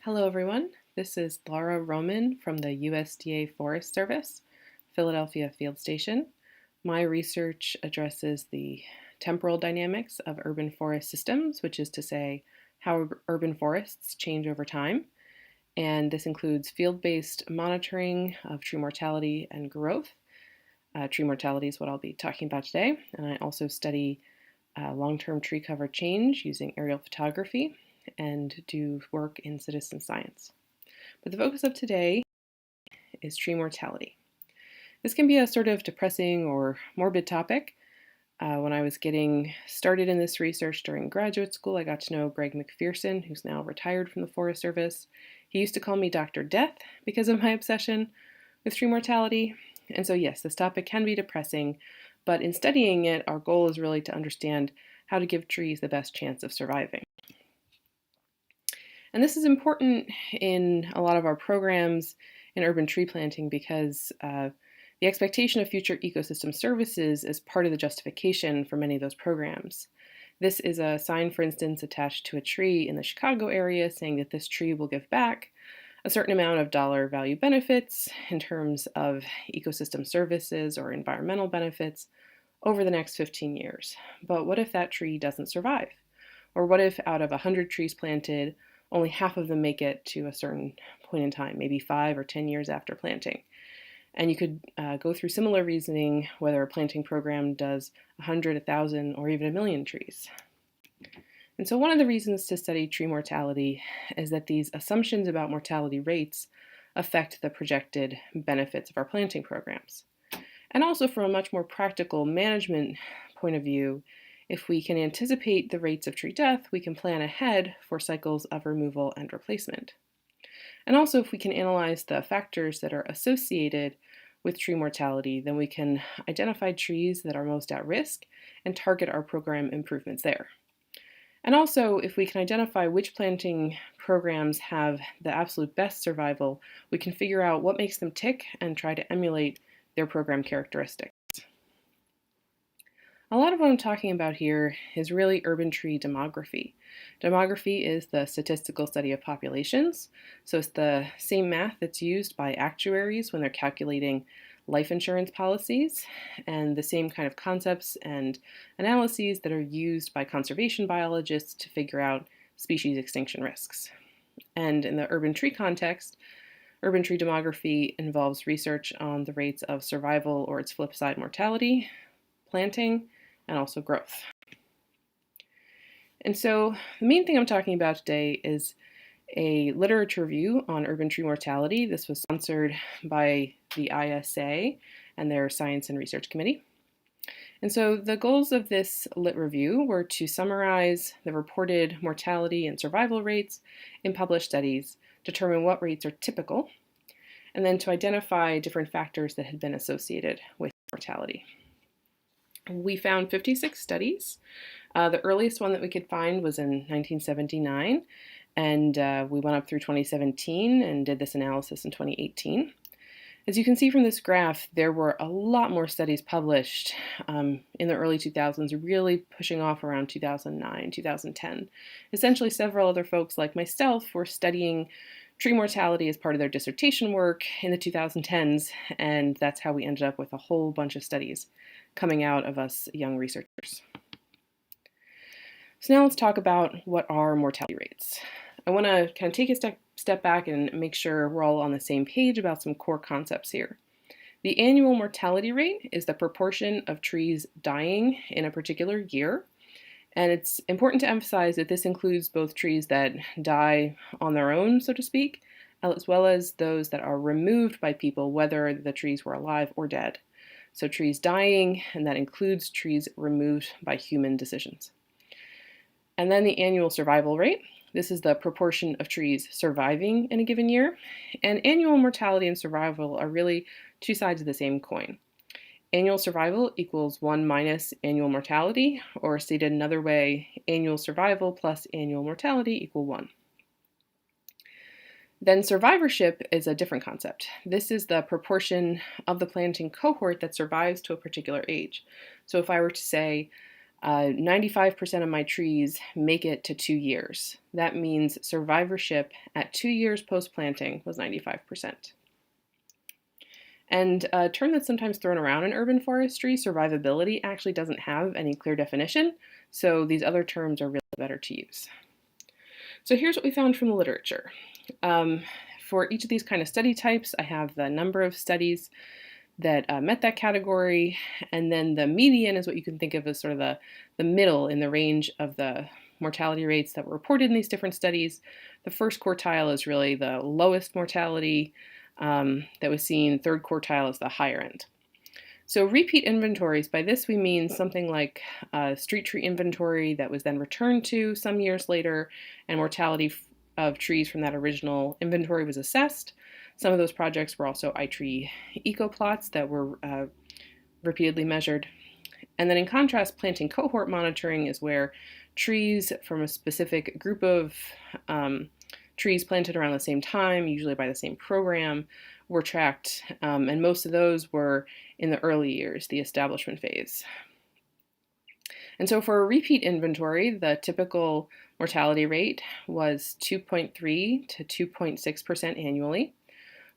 Hello everyone, this is Lara Roman from the USDA Forest Service, Philadelphia Field Station. My research addresses the temporal dynamics of urban forest systems, which is to say how urban forests change over time. And this includes field-based monitoring of tree mortality and growth. Tree mortality is what I'll be talking about today. And I also study long-term tree cover change using aerial photography and do work in citizen science. But the focus of today is tree mortality. This can be a sort of depressing or morbid topic. When I was getting started in this research during graduate school, I got to know Greg McPherson, who's now retired from the Forest Service. He used to call me Dr. Death because of my obsession with tree mortality. And so yes, this topic can be depressing, but in studying it, our goal is really to understand how to give trees the best chance of surviving. And this is important in a lot of our programs in urban tree planting because the expectation of future ecosystem services is part of the justification for many of those programs. This is a sign, for instance, attached to a tree in the Chicago area saying that this tree will give back a certain amount of dollar value benefits in terms of ecosystem services or environmental benefits over the next 15 years. But what if that tree doesn't survive? Or what if out of 100 trees planted, only half of them make it to a certain point in time, maybe 5 or 10 years after planting? And you could go through similar reasoning whether a planting program does 100, 1,000, or even 1,000,000 trees. And so one of the reasons to study tree mortality is that these assumptions about mortality rates affect the projected benefits of our planting programs. And also from a much more practical management point of view, if we can anticipate the rates of tree death, we can plan ahead for cycles of removal and replacement. And also, if we can analyze the factors that are associated with tree mortality, then we can identify trees that are most at risk and target our program improvements there. And also, if we can identify which planting programs have the absolute best survival, we can figure out what makes them tick and try to emulate their program characteristics. A lot of what I'm talking about here is really urban tree demography. Demography is the statistical study of populations, so it's the same math that's used by actuaries when they're calculating life insurance policies, and the same kind of concepts and analyses that are used by conservation biologists to figure out species extinction risks. And in the urban tree context, urban tree demography involves research on the rates of survival or its flip side, mortality, planting, and also growth. And so the main thing I'm talking about today is a literature review on urban tree mortality. This was sponsored by the ISA and their Science and Research Committee. And so the goals of this lit review were to summarize the reported mortality and survival rates in published studies, determine what rates are typical, and then to identify different factors that had been associated with mortality. We found 56 studies. The earliest one that we could find was in 1979, and we went up through 2017 and did this analysis in 2018. As you can see from this graph, there were a lot more studies published in the early 2000s, really pushing off around 2009, 2010. Essentially, several other folks like myself were studying tree mortality as part of their dissertation work in the 2010s, and that's how we ended up with a whole bunch of studies coming out of us young researchers. So now let's talk about what are mortality rates. I want to kind of take a step back and make sure we're all on the same page about some core concepts here. The annual mortality rate is the proportion of trees dying in a particular year. And it's important to emphasize that this includes both trees that die on their own, so to speak, as well as those that are removed by people, whether the trees were alive or dead. So trees dying, and that includes trees removed by human decisions. And then the annual survival rate. This is the proportion of trees surviving in a given year. And annual mortality and survival are really two sides of the same coin. Annual survival equals 1 minus annual mortality, or stated another way, annual survival plus annual mortality equal 1. Then survivorship is a different concept. This is the proportion of the planting cohort that survives to a particular age. So if I were to say 95% of my trees make it to 2 years. That means survivorship at 2 years post-planting was 95%. And a term that's sometimes thrown around in urban forestry, survivability, actually doesn't have any clear definition, so these other terms are really better to use. So here's what we found from the literature. For each of these kind of study types, I have the number of studies that met that category, and then the median is what you can think of as sort of the middle in the range of the mortality rates that were reported in these different studies. The first quartile is really the lowest mortality that was seen. Third quartile is the higher end. So repeat inventories, by this we mean something like a street tree inventory that was then returned to some years later, and mortality of trees from that original inventory was assessed. Some of those projects were also iTree eco-plots that were repeatedly measured. And then in contrast, planting cohort monitoring is where trees from a specific group of trees planted around the same time, usually by the same program, were tracked, and most of those were in the early years, the establishment phase. And so for a repeat inventory, the typical mortality rate was 2.3 to 2.6% annually.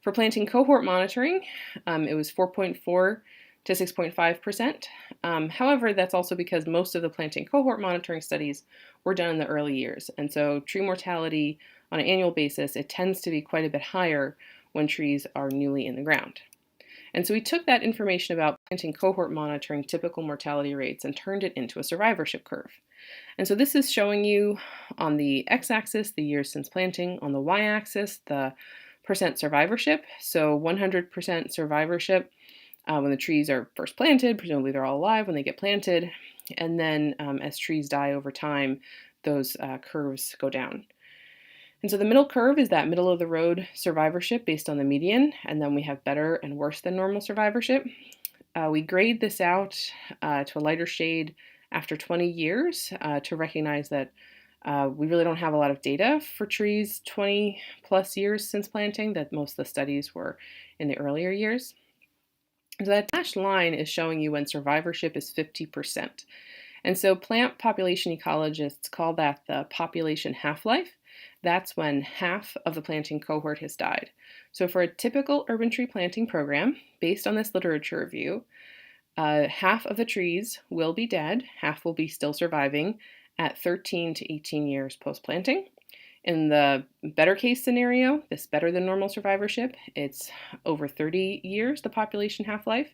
For planting cohort monitoring, it was 4.4 to 6.5%. However, that's also because most of the planting cohort monitoring studies were done in the early years. And so tree mortality on an annual basis, it tends to be quite a bit higher when trees are newly in the ground. And so we took that information about planting cohort monitoring typical mortality rates and turned it into a survivorship curve. And so this is showing you on the x-axis the years since planting, on the y-axis the percent survivorship. So 100% survivorship when the trees are first planted, presumably they're all alive when they get planted, and then as trees die over time, those curves go down. And so the middle curve is that middle of the road survivorship based on the median, and then we have better and worse than normal survivorship. We grade this out to a lighter shade after 20 years to recognize that we really don't have a lot of data for trees 20 plus years since planting, that most of the studies were in the earlier years. So that dashed line is showing you when survivorship is 50%. And so plant population ecologists call that the population half-life. That's when half of the planting cohort has died. So for a typical urban tree planting program, based on this literature review, half of the trees will be dead, half will be still surviving at 13 to 18 years post-planting. In the better case scenario, this better than normal survivorship, it's over 30 years, the population half-life.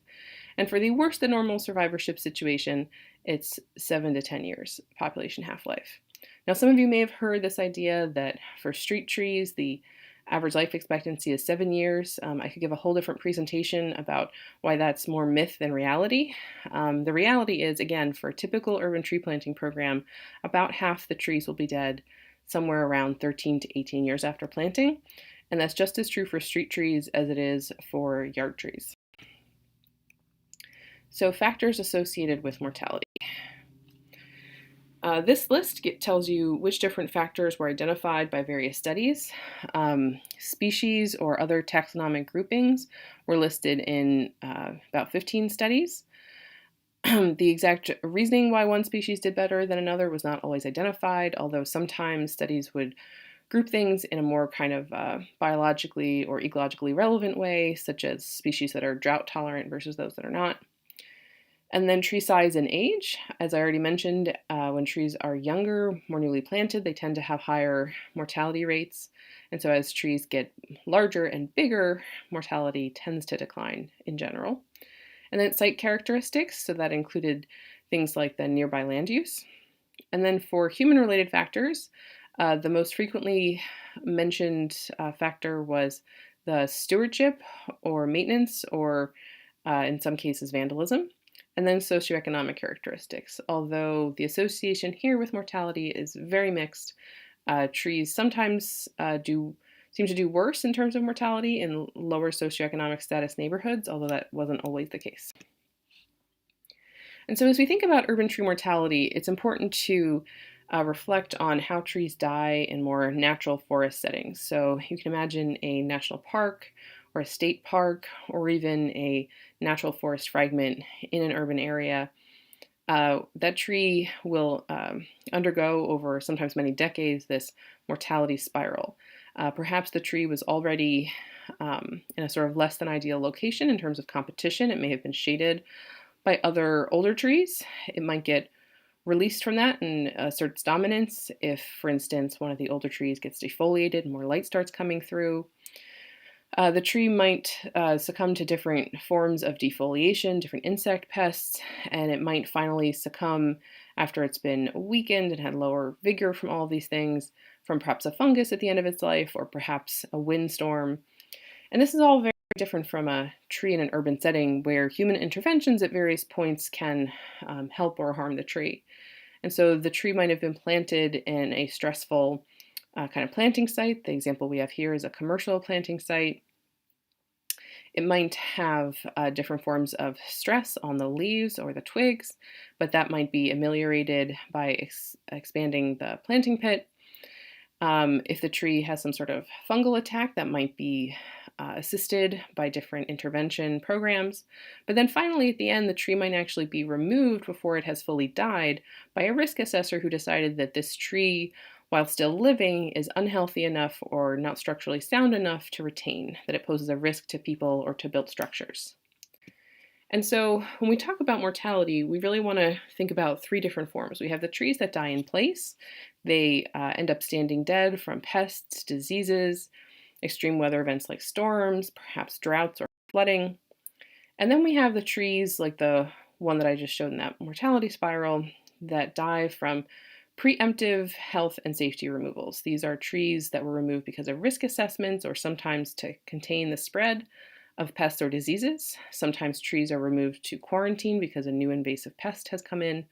And for the worse than normal survivorship situation, it's 7 to 10 years population half-life. Now, some of you may have heard this idea that for street trees, the average life expectancy is 7 years. I could give a whole different presentation about why that's more myth than reality. The reality is, again, for a typical urban tree planting program, about half the trees will be dead somewhere around 13 to 18 years after planting. And that's just as true for street trees as it is for yard trees. So factors associated with mortality. This list tells you which different factors were identified by various studies. Species or other taxonomic groupings were listed in about 15 studies. The exact reasoning why one species did better than another was not always identified, although sometimes studies would group things in a more kind of biologically or ecologically relevant way, such as species that are drought tolerant versus those that are not. And then tree size and age. As I already mentioned, when trees are younger, more newly planted, they tend to have higher mortality rates. And so as trees get larger and bigger, mortality tends to decline in general. And then site characteristics, so that included things like the nearby land use. And then for human-related factors, the most frequently mentioned factor was the stewardship or maintenance, or in some cases vandalism. And then socioeconomic characteristics. Although the association here with mortality is very mixed, trees sometimes seem to do worse in terms of mortality in lower socioeconomic status neighborhoods, although that wasn't always the case. And so as we think about urban tree mortality, it's important to reflect on how trees die in more natural forest settings. So you can imagine a national park or a state park or even a natural forest fragment in an urban area. that tree will undergo over sometimes many decades this mortality spiral. Perhaps the tree was already in a sort of less than ideal location in terms of competition. It may have been shaded by other older trees. It might get released from that and asserts dominance if, for instance, one of the older trees gets defoliated and more light starts coming through. The tree might succumb to different forms of defoliation, different insect pests, and it might finally succumb after it's been weakened and had lower vigor from all of these things, from perhaps a fungus at the end of its life, or perhaps a windstorm. And this is all very different from a tree in an urban setting where human interventions at various points can help or harm the tree. And so the tree might have been planted in a stressful kind of planting site. The example we have here is a commercial planting site. It might have different forms of stress on the leaves or the twigs, but that might be ameliorated by expanding the planting pit. If the tree has some sort of fungal attack, that might be assisted by different intervention programs. But then finally, at the end, the tree might actually be removed before it has fully died by a risk assessor who decided that this tree, while still living, is unhealthy enough or not structurally sound enough to retain, that it poses a risk to people or to built structures. And so when we talk about mortality, we really want to think about three different forms. We have the trees that die in place. They end up standing dead from pests, diseases, extreme weather events like storms, perhaps droughts or flooding. And then we have the trees like the one that I just showed in that mortality spiral that die from preemptive health and safety removals. These are trees that were removed because of risk assessments or sometimes to contain the spread of pests or diseases. Sometimes trees are removed to quarantine because a new invasive pest has come in,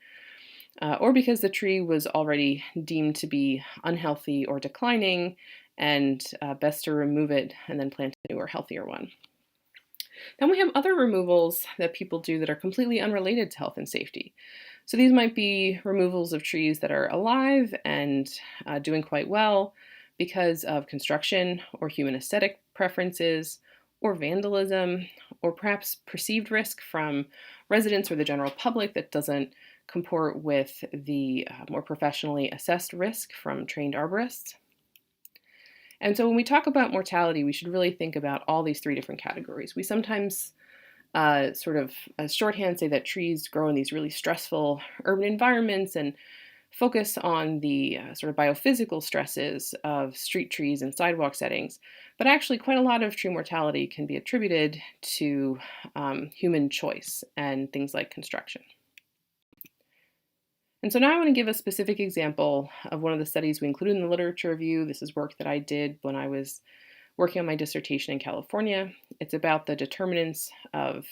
or because the tree was already deemed to be unhealthy or declining, and best to remove it and then plant a newer, healthier one. Then we have other removals that people do that are completely unrelated to health and safety. So these might be removals of trees that are alive and doing quite well because of construction or human aesthetic preferences or vandalism, or perhaps perceived risk from residents or the general public that doesn't comport with the more professionally assessed risk from trained arborists. And so when we talk about mortality, we should really think about all these three different categories. We sometimes sort of as shorthand say that trees grow in these really stressful urban environments and focus on the sort of biophysical stresses of street trees and sidewalk settings. But actually, quite a lot of tree mortality can be attributed to human choice and things like construction. And so now I want to give a specific example of one of the studies we included in the literature review. This is work that I did when I was working on my dissertation in California. It's about the determinants of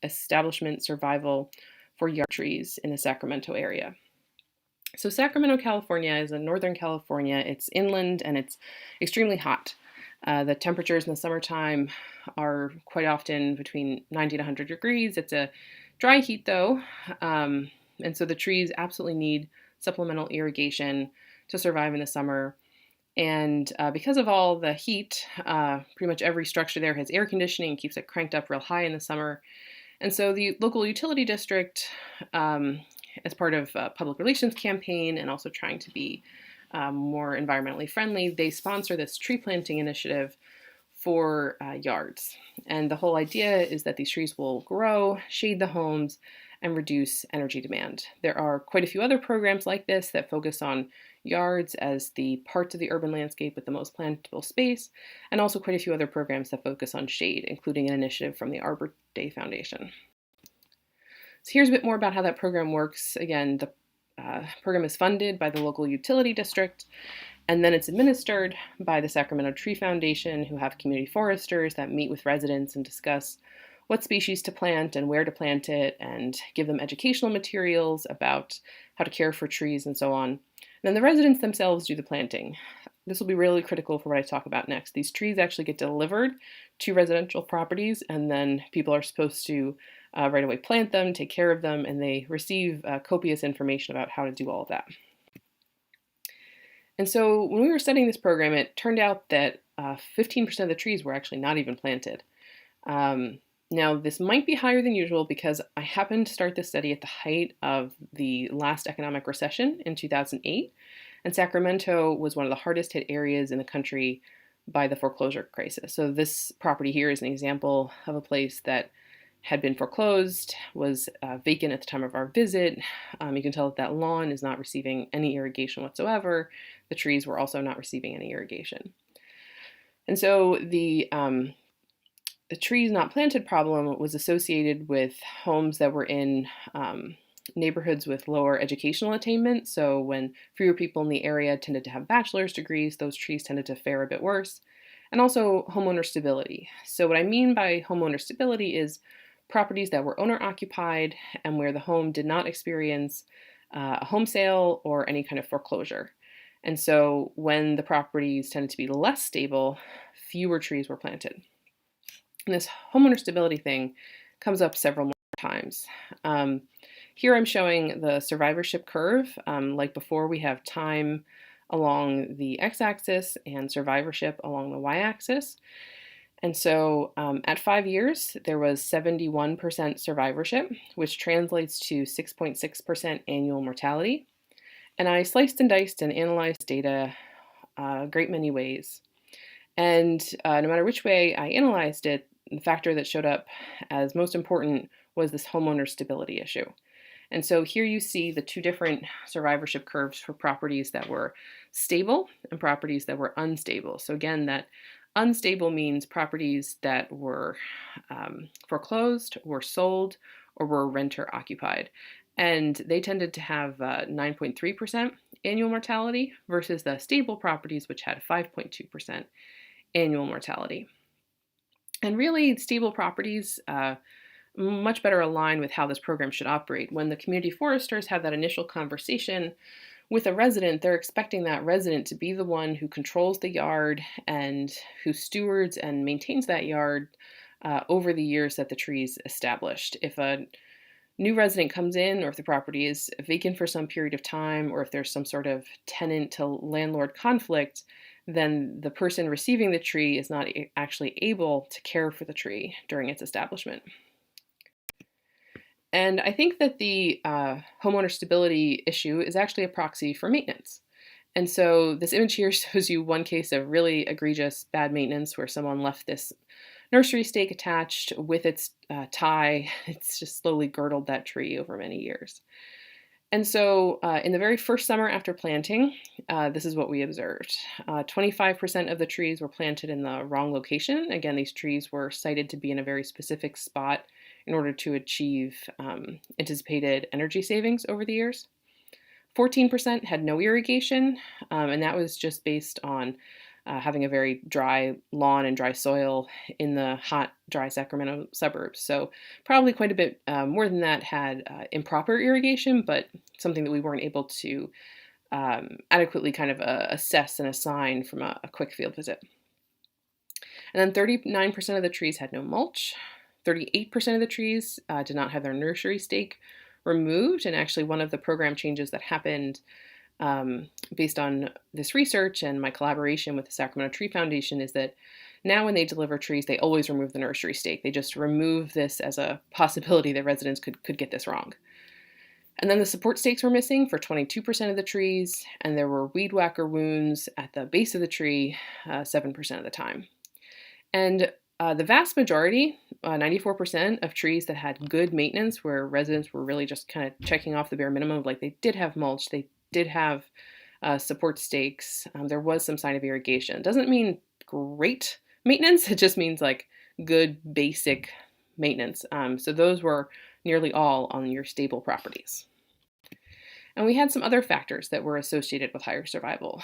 establishment survival for yard trees in the Sacramento area. So Sacramento, California is in Northern California. It's inland and it's extremely hot. The temperatures in the summertime are quite often between 90 to 100 degrees. It's a dry heat though, and so the trees absolutely need supplemental irrigation to survive in the summer. And because of all the heat, pretty much every structure there has air conditioning and keeps it cranked up real high in the summer. And so the local utility district, as part of a public relations campaign and also trying to be more environmentally friendly, they sponsor this tree planting initiative for yards. And the whole idea is that these trees will grow, shade the homes, and reduce energy demand. There are quite a few other programs like this that focus on yards as the parts of the urban landscape with the most plantable space, and also quite a few other programs that focus on shade, including an initiative from the Arbor Day Foundation. So here's a bit more about how that program works. Again, the program is funded by the local utility district, and then it's administered by the Sacramento Tree Foundation, who have community foresters that meet with residents and discuss what species to plant and where to plant it, and give them educational materials about how to care for trees and so on. And then the residents themselves do the planting. This will be really critical for what I talk about next. These trees actually get delivered to residential properties, and then people are supposed to right away plant them, take care of them, and they receive copious information about how to do all of that. And so when we were studying this program, it turned out that 15% of the trees were actually not even planted. Now, this might be higher than usual because I happened to start this study at the height of the last economic recession in 2008, and Sacramento was one of the hardest hit areas in the country by the foreclosure crisis. So this property here is an example of a place that had been foreclosed, was vacant at the time of our visit. You can tell that that lawn is not receiving any irrigation whatsoever. The trees were also not receiving any irrigation. And so the trees not planted problem was associated with homes that were in neighborhoods with lower educational attainment. So when fewer people in the area tended to have bachelor's degrees, those trees tended to fare a bit worse. And also homeowner stability. So what I mean by homeowner stability is properties that were owner occupied and where the home did not experience a home sale or any kind of foreclosure. And so when the properties tended to be less stable, fewer trees were planted. And this homeowner stability thing comes up several more times. Here I'm showing the survivorship curve. Like before, we have time along the x-axis and survivorship along the y-axis. And so at 5 years, there was 71% survivorship, which translates to 6.6% annual mortality. And I sliced and diced and analyzed data a great many ways. And no matter which way I analyzed it, the factor that showed up as most important was this homeowner stability issue. And so here you see the two different survivorship curves for properties that were stable and properties that were unstable. So again, that unstable means properties that were foreclosed, were sold, or were renter occupied. And they tended to have 9.3% annual mortality versus the stable properties, which had 5.2% annual mortality. And really, stable properties much better align with how this program should operate. When the community foresters have that initial conversation with a resident, they're expecting that resident to be the one who controls the yard and who stewards and maintains that yard over the years that the tree's established. If a new resident comes in, or if the property is vacant for some period of time, or if there's some sort of tenant to landlord conflict, then the person receiving the tree is not actually able to care for the tree during its establishment. And I think that the homeowner stability issue is actually a proxy for maintenance. And so this image here shows you one case of really egregious bad maintenance where someone left this nursery stake attached with its tie. It's just slowly girdled that tree over many years. And so in the very first summer after planting, this is what we observed. 25% of the trees were planted in the wrong location. Again, these trees were cited to be in a very specific spot in order to achieve anticipated energy savings over the years. 14% had no irrigation, and that was just based on having a very dry lawn and dry soil in the hot, dry Sacramento suburbs. So probably quite a bit more than that had improper irrigation, but something that we weren't able to adequately kind of assess and assign from a quick field visit. And then 39% of the trees had no mulch. 38% of the trees did not have their nursery stake removed. And actually one of the program changes that happened based on this research and my collaboration with the Sacramento Tree Foundation is that now when they deliver trees, they always remove the nursery stake. They just remove this as a possibility that residents could get this wrong. And then the support stakes were missing for 22% of the trees, and there were weed whacker wounds at the base of the tree 7% of the time. And the vast majority, 94% of trees that had good maintenance, where residents were really just kind of checking off the bare minimum, like they did have mulch, they did have support stakes, there was some sign of irrigation. It doesn't mean great maintenance, it just means like good basic maintenance. So those were nearly all on your stable properties. And we had some other factors that were associated with higher survival.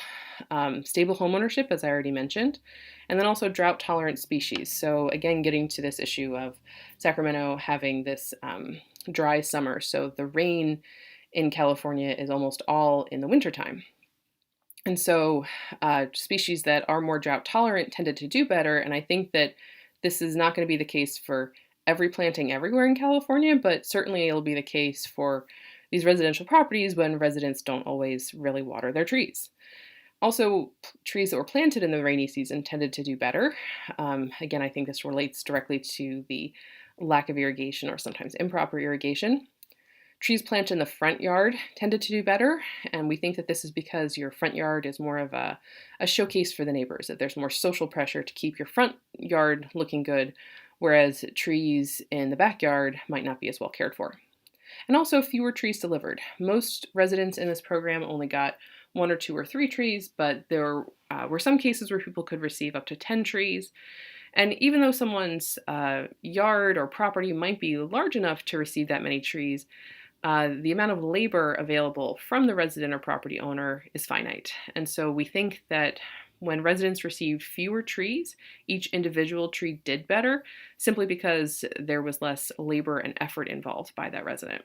Stable homeownership, as I already mentioned, and then also drought-tolerant species. So again, getting to this issue of Sacramento having this dry summer. So the rain in California is almost all in the wintertime. And so species that are more drought-tolerant tended to do better, and I think that this is not going to be the case for every planting everywhere in California, but certainly it'll be the case for these residential properties when residents don't always really water their trees. Also, trees that were planted in the rainy season tended to do better. Again, I think this relates directly to the lack of irrigation or sometimes improper irrigation. Trees planted in the front yard tended to do better, and we think that this is because your front yard is more of a showcase for the neighbors, that there's more social pressure to keep your front yard looking good, whereas trees in the backyard might not be as well cared for. And also fewer trees delivered. Most residents in this program only got 1 or 2 or 3 trees, but there were some cases where people could receive up to 10 trees. And even though someone's yard or property might be large enough to receive that many trees, the amount of labor available from the resident or property owner is finite. And so we think that when residents received fewer trees, each individual tree did better simply because there was less labor and effort involved by that resident.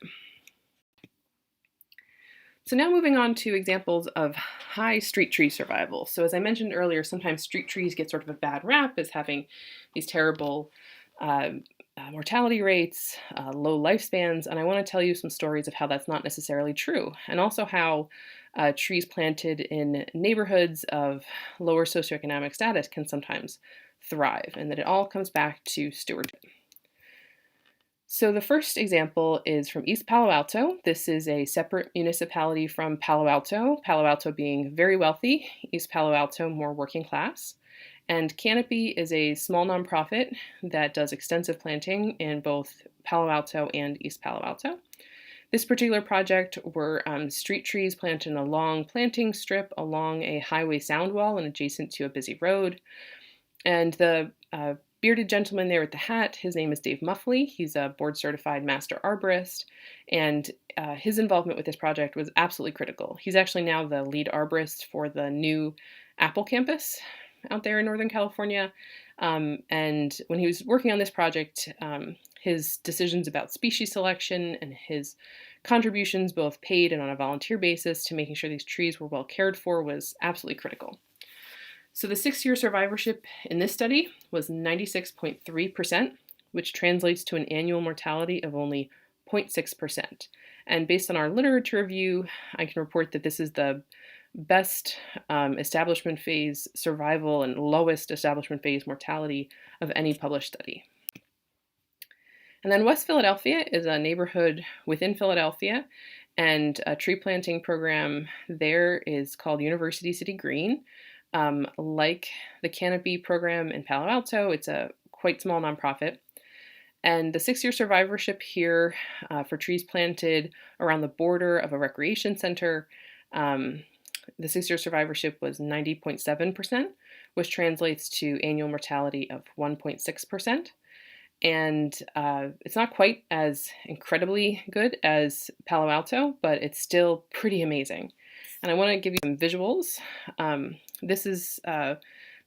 So now moving on to examples of high street tree survival. So as I mentioned earlier, sometimes street trees get sort of a bad rap as having these terrible mortality rates, low lifespans, and I want to tell you some stories of how that's not necessarily true, and also how trees planted in neighborhoods of lower socioeconomic status can sometimes thrive, and that it all comes back to stewardship. So the first example is from East Palo Alto. This is a separate municipality from Palo Alto being very wealthy, East Palo Alto more working class. And Canopy is a small nonprofit that does extensive planting in both Palo Alto and East Palo Alto. This particular project were street trees planted in a long planting strip along a highway sound wall and adjacent to a busy road. And the bearded gentleman there with the hat, his name is Dave Muffley. He's a board-certified master arborist, and his involvement with this project was absolutely critical. He's actually now the lead arborist for the new Apple campus out there in Northern California. And when he was working on this project, his decisions about species selection and his contributions, both paid and on a volunteer basis, to making sure these trees were well cared for was absolutely critical. So the 6-year survivorship in this study was 96.3%, which translates to an annual mortality of only 0.6%. And based on our literature review, I can report that this is the best establishment phase survival and lowest establishment phase mortality of any published study. And then West Philadelphia is a neighborhood within Philadelphia, and a tree planting program there is called University City Green. Like the Canopy program in Palo Alto, it's a quite small nonprofit. And the 6-year survivorship here for trees planted around the border of a recreation center, the 6-year survivorship was 90.7%, which translates to annual mortality of 1.6%. And it's not quite as incredibly good as Palo Alto, but it's still pretty amazing. And I want to give you some visuals. This is the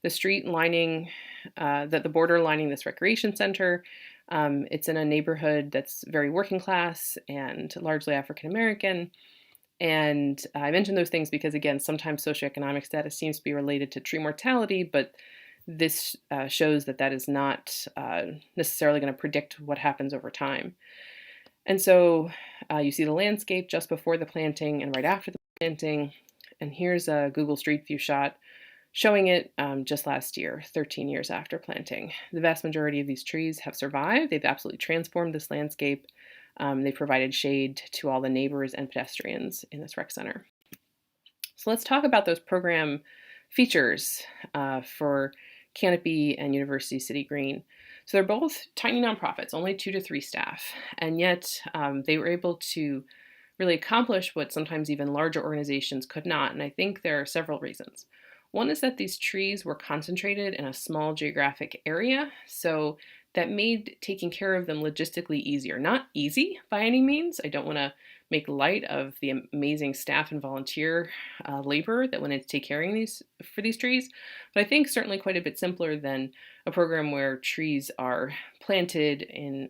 street lining, the border lining this recreation center. It's in a neighborhood that's very working class and largely African American. And I mention those things because, again, sometimes socioeconomic status seems to be related to tree mortality, but this shows that that is not necessarily going to predict what happens over time. And so you see the landscape just before the planting and right after the planting. And here's a Google Street View shot showing it just last year, 13 years after planting. The vast majority of these trees have survived. They've absolutely transformed this landscape. They provided shade to all the neighbors and pedestrians in this rec center. So let's talk about those program features for Canopy and University City Green. So they're both tiny nonprofits, only 2 to 3 staff, and yet they were able to really accomplish what sometimes even larger organizations could not, and I think there are several reasons. One is that these trees were concentrated in a small geographic area, so that made taking care of them logistically easier. Not easy by any means. I don't want to make light of the amazing staff and volunteer labor that went into taking care of these trees, but I think certainly quite a bit simpler than a program where trees are planted in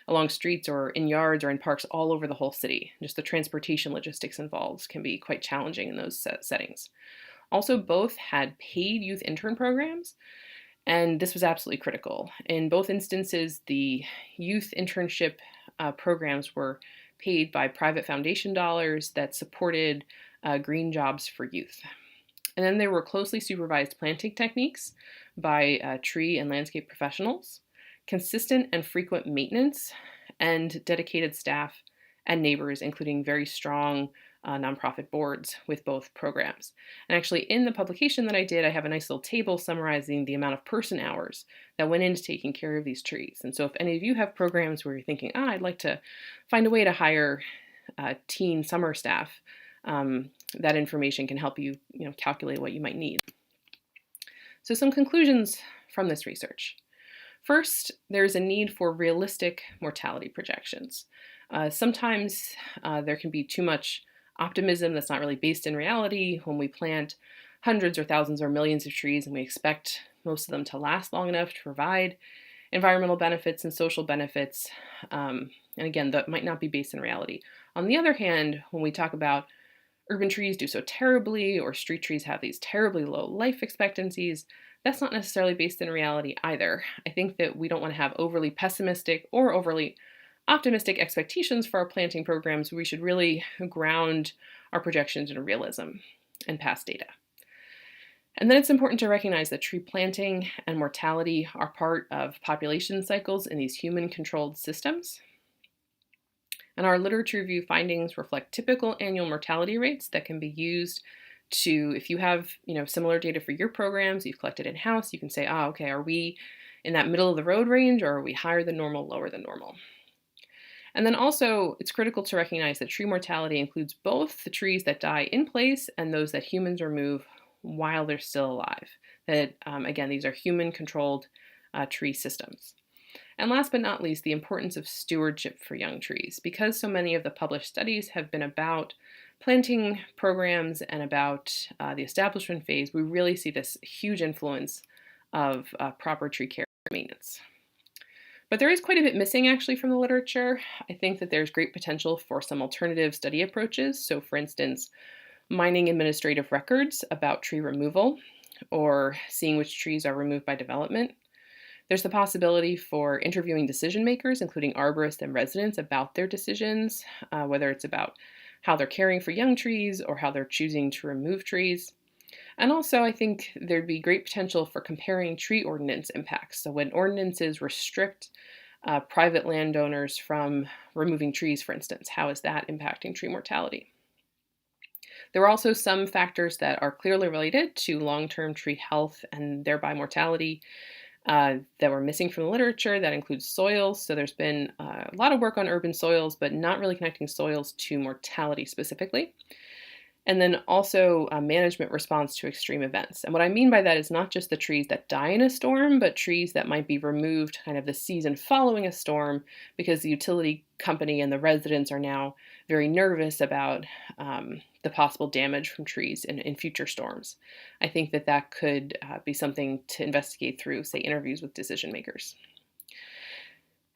along streets or in yards or in parks all over the whole city. Just the transportation logistics involved can be quite challenging in those settings. Also, both had paid youth intern programs, and this was absolutely critical. In both instances, the youth internship programs were paid by private foundation dollars that supported green jobs for youth. And then there were closely supervised planting techniques by tree and landscape professionals. consistent and frequent maintenance, and dedicated staff and neighbors, including very strong nonprofit boards with both programs. And actually, in the publication that I did, I have a nice little table summarizing the amount of person hours that went into taking care of these trees. And so if any of you have programs where you're thinking, I'd like to find a way to hire teen summer staff, that information can help you, calculate what you might need. So some conclusions from this research. First, there's a need for realistic mortality projections. Sometimes there can be too much optimism that's not really based in reality when we plant hundreds or thousands or millions of trees and we expect most of them to last long enough to provide environmental benefits and social benefits. And again, that might not be based in reality. On the other hand, when we talk about urban trees do so terribly or street trees have these terribly low life expectancies, that's not necessarily based in reality either. I think that we don't want to have overly pessimistic or overly optimistic expectations for our planting programs. We should really ground our projections in realism and past data. And then it's important to recognize that tree planting and mortality are part of population cycles in these human-controlled systems. And our literature review findings reflect typical annual mortality rates that can be used to, if you have, similar data for your programs, you've collected in-house, you can say, okay, are we in that middle of the road range, or are we higher than normal, lower than normal? And then also, it's critical to recognize that tree mortality includes both the trees that die in place and those that humans remove while they're still alive. That, again, these are human-controlled tree systems. And last but not least, the importance of stewardship for young trees. Because so many of the published studies have been about planting programs and about the establishment phase, we really see this huge influence of proper tree care and maintenance. But there is quite a bit missing actually from the literature. I think that there's great potential for some alternative study approaches. So for instance, mining administrative records about tree removal or seeing which trees are removed by development. There's the possibility for interviewing decision makers, including arborists and residents, about their decisions, whether it's about how they're caring for young trees or how they're choosing to remove trees. And also, I think there'd be great potential for comparing tree ordinance impacts. So when ordinances restrict private landowners from removing trees, for instance, how is that impacting tree mortality? There are also some factors that are clearly related to long-term tree health and thereby mortality that were missing from the literature. That includes soils. So there's been a lot of work on urban soils, but not really connecting soils to mortality specifically. And then also a management response to extreme events. And what I mean by that is not just the trees that die in a storm, but trees that might be removed kind of the season following a storm because the utility company and the residents are now very nervous about the possible damage from trees in future storms. I think that that could be something to investigate through, say, interviews with decision makers.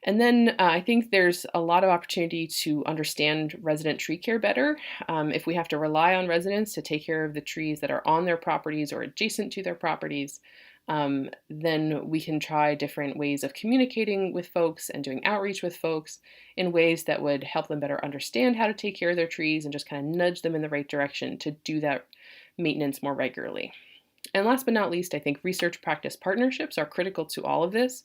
And then I think there's a lot of opportunity to understand resident tree care better. If we have to rely on residents to take care of the trees that are on their properties or adjacent to their properties, then we can try different ways of communicating with folks and doing outreach with folks in ways that would help them better understand how to take care of their trees and just kind of nudge them in the right direction to do that maintenance more regularly. And last but not least, I think research practice partnerships are critical to all of this.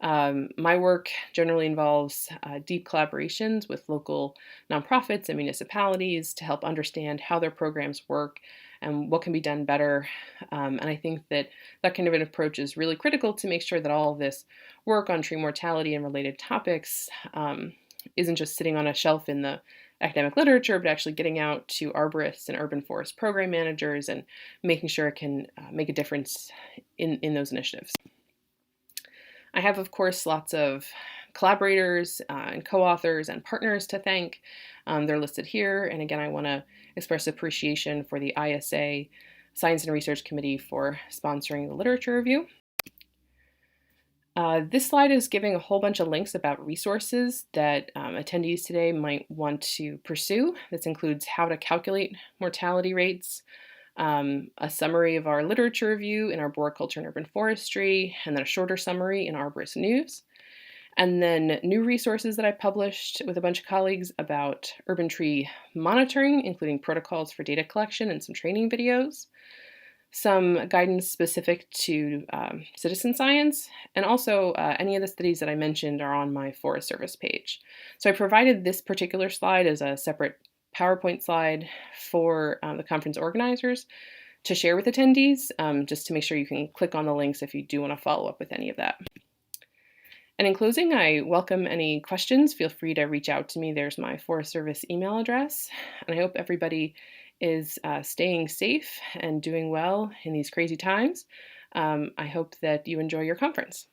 My work generally involves deep collaborations with local nonprofits and municipalities to help understand how their programs work and what can be done better. And I think that that kind of an approach is really critical to make sure that all of this work on tree mortality and related topics isn't just sitting on a shelf in the academic literature, but actually getting out to arborists and urban forest program managers and making sure it can make a difference in those initiatives. I have, of course, lots of collaborators and co-authors and partners to thank. They're listed here. And again, I want to express appreciation for the ISA Science and Research Committee for sponsoring the literature review. This slide is giving a whole bunch of links about resources that attendees today might want to pursue. This includes how to calculate mortality rates, a summary of our literature review in Arboriculture and Urban Forestry, and then a shorter summary in Arborist News. And then new resources that I published with a bunch of colleagues about urban tree monitoring, including protocols for data collection and some training videos. some guidance specific to citizen science, and also any of the studies that I mentioned are on my Forest Service page. So I provided this particular slide as a separate PowerPoint slide for the conference organizers to share with attendees, just to make sure you can click on the links if you do want to follow up with any of that. And in closing, I welcome any questions. Feel free to reach out to me. There's my Forest Service email address. And I hope everybody is staying safe and doing well in these crazy times. I hope that you enjoy your conference.